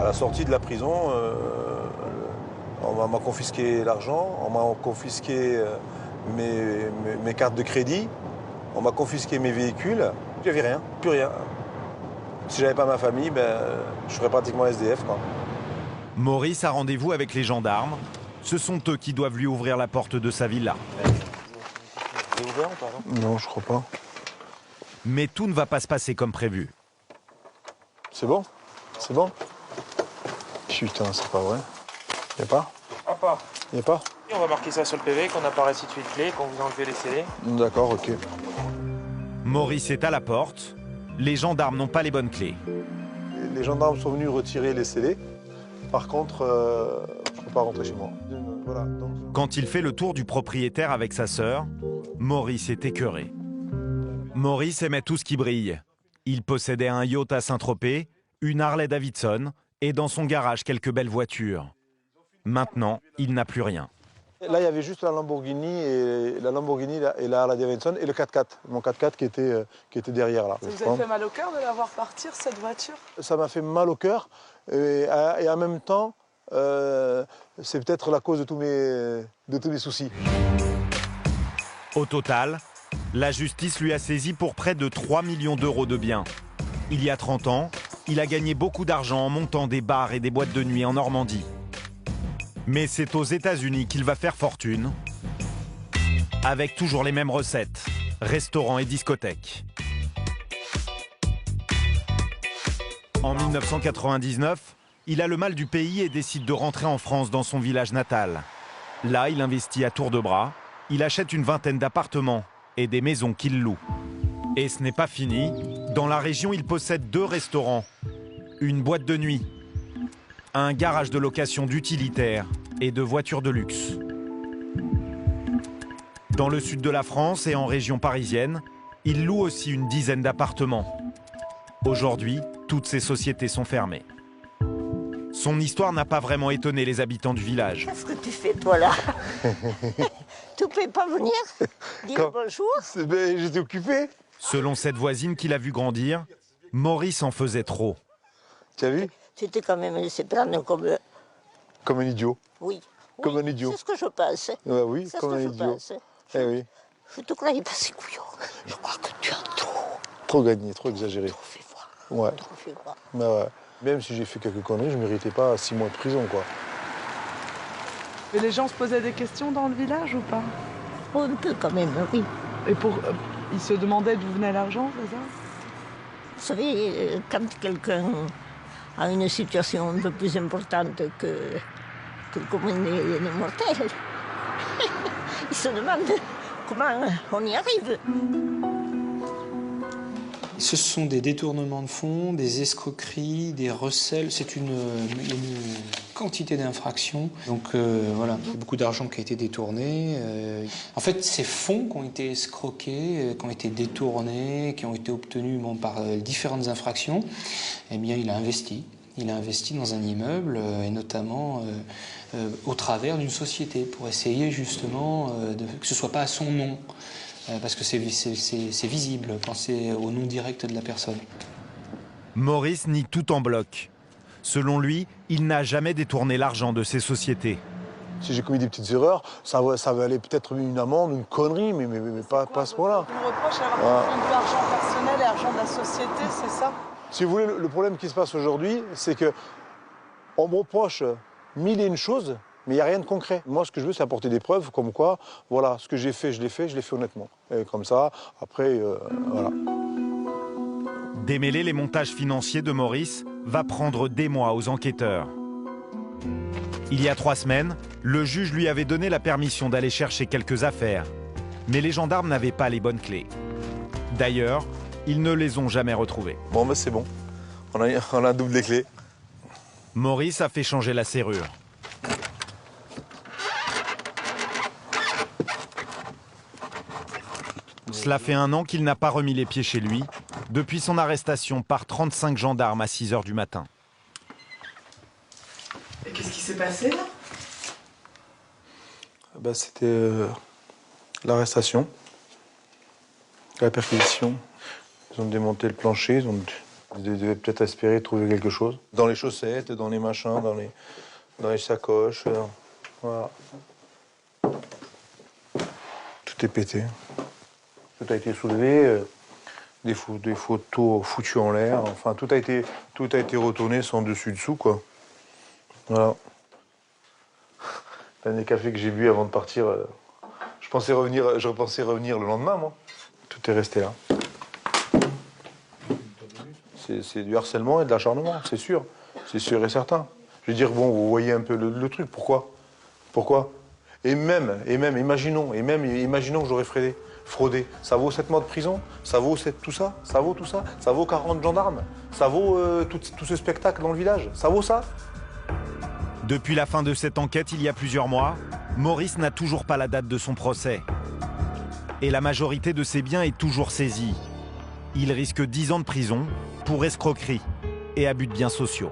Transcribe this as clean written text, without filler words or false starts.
la sortie de la prison, on m'a confisqué l'argent, on m'a confisqué mes cartes de crédit, on m'a confisqué mes véhicules. J'avais rien, plus rien. Si j'avais pas ma famille, je serais pratiquement SDF, quoi. Maurice a rendez-vous avec les gendarmes. Ce sont eux qui doivent lui ouvrir la porte de sa villa. C'est ouvert ou pas? Non, je crois pas. Mais tout ne va pas se passer comme prévu. C'est bon? C'est bon? Putain, c'est pas vrai. Y'a pas? Ah pas. Y'a pas? Et on va marquer ça sur le PV, qu'on n'a pas restitué de clé, qu'on vous a enlevé les scellés. D'accord, ok. Maurice est à la porte. Les gendarmes n'ont pas les bonnes clés. Les gendarmes sont venus retirer les scellés. Par contre, je peux pas rentrer chez moi. Voilà, donc... Quand il fait le tour du propriétaire avec sa sœur, Maurice est écœuré. Maurice aimait tout ce qui brille. Il possédait un yacht à Saint-Tropez, une Harley Davidson et dans son garage quelques belles voitures. Maintenant, il n'a plus rien. Là, il y avait juste la Lamborghini et la Harley Davidson et le 4x4. Mon 4x4 qui était derrière là. Ça vous a fait mal au cœur de la voir partir, cette voiture? Ça m'a fait mal au cœur et en même temps, c'est peut-être la cause de tous mes soucis. Au total, la justice lui a saisi pour près de 3 millions d'euros de biens. Il y a 30 ans, il a gagné beaucoup d'argent en montant des bars et des boîtes de nuit en Normandie. Mais c'est aux États-Unis qu'il va faire fortune, avec toujours les mêmes recettes, restaurants et discothèques. En 1999, il a le mal du pays et décide de rentrer en France dans son village natal. Là, il investit à tour de bras, il achète une vingtaine d'appartements et des maisons qu'il loue. Et ce n'est pas fini. Dans la région, il possède 2 restaurants, une boîte de nuit, un garage de location d'utilitaires et de voitures de luxe. Dans le sud de la France et en région parisienne, il loue aussi une dizaine d'appartements. Aujourd'hui, toutes ces sociétés sont fermées. Son histoire n'a pas vraiment étonné les habitants du village. Qu'est-ce que tu fais, toi, là? Tu ne peux pas venir dire bonjour? J'étais occupé. Selon cette voisine qui l'a vu grandir, Maurice en faisait trop. Tu as vu? Tu t'es quand même laissé prendre comme... Comme un idiot. Oui. Comme oui, un idiot. C'est ce que je pense. Ouais, oui, comme un idiot. Eh oui. Je te croyais pas si couillon. Je crois que tu as trop... Trop gagné, trop exagéré. Trop fait voir. Ouais. Trop fait voir. Ouais. Même si j'ai fait quelques conneries, je ne méritais pas 6 mois de prison, quoi. Et les gens se posaient des questions dans le village ou pas? Oh, un peu quand même, oui. Et ils se demandaient d'où venait l'argent, c'est ça? Vous savez, quand quelqu'un a une situation un peu plus importante que le commun des mortels, il se demande comment on y arrive. Ce sont des détournements de fonds, des escroqueries, des recels. C'est une quantité d'infractions. Donc voilà, il y a beaucoup d'argent qui a été détourné. En fait, ces fonds qui ont été escroqués, qui ont été détournés, qui ont été obtenus par différentes infractions, eh bien, il a investi. Il a investi dans un immeuble et notamment au travers d'une société pour essayer justement que ce ne soit pas à son nom. Parce que c'est visible quand c'est au nom direct de la personne. Maurice nie tout en bloc. Selon lui, il n'a jamais détourné l'argent de ces sociétés. Si j'ai commis des petites erreurs, ça va aller peut-être une amende, une connerie, mais pas à ce point-là. Vous reproche d'avoir confondu l'argent personnel et l'argent de la société, c'est ça? Si vous voulez, le problème qui se passe aujourd'hui, c'est qu'on me reproche 1001 choses, mais il n'y a rien de concret. Moi, ce que je veux, c'est apporter des preuves, comme quoi, voilà, ce que j'ai fait, je l'ai fait honnêtement. Et comme ça, après, voilà. Démêler les montages financiers de Maurice va prendre des mois aux enquêteurs. Il y a 3 semaines, le juge lui avait donné la permission d'aller chercher quelques affaires. Mais les gendarmes n'avaient pas les bonnes clés. D'ailleurs, ils ne les ont jamais retrouvées. Bon, ben c'est bon. On a double les clés. Maurice a fait changer la serrure. Cela fait 1 an qu'il n'a pas remis les pieds chez lui, depuis son arrestation par 35 gendarmes à 6 h du matin. Et qu'est-ce qui s'est passé là? Ben, c'était l'arrestation, la perquisition. Ils ont démonté le plancher, ils ont Ils devaient peut-être espérer trouver quelque chose. Dans les chaussettes, dans les machins, dans les sacoches. Voilà. Tout est pété. Tout a été soulevé. Des photos foutues en l'air. Enfin, tout a été retourné sans dessus-dessous, quoi. Voilà. Le dernier café que j'ai bu avant de partir, je pensais revenir le lendemain, moi. Tout est resté là. C'est du harcèlement et de l'acharnement, c'est sûr et certain. Je veux dire, bon, vous voyez un peu le truc, pourquoi et même, imaginons que j'aurais fraudé. Ça vaut 7 mois de prison, ça vaut tout ça, ça vaut 40 gendarmes, ça vaut tout ce spectacle dans le village, ça vaut ça. Depuis la fin de cette enquête, il y a plusieurs mois, Maurice n'a toujours pas la date de son procès. Et la majorité de ses biens est toujours saisie. Il risque 10 ans de prison pour escroquerie et abus de biens sociaux.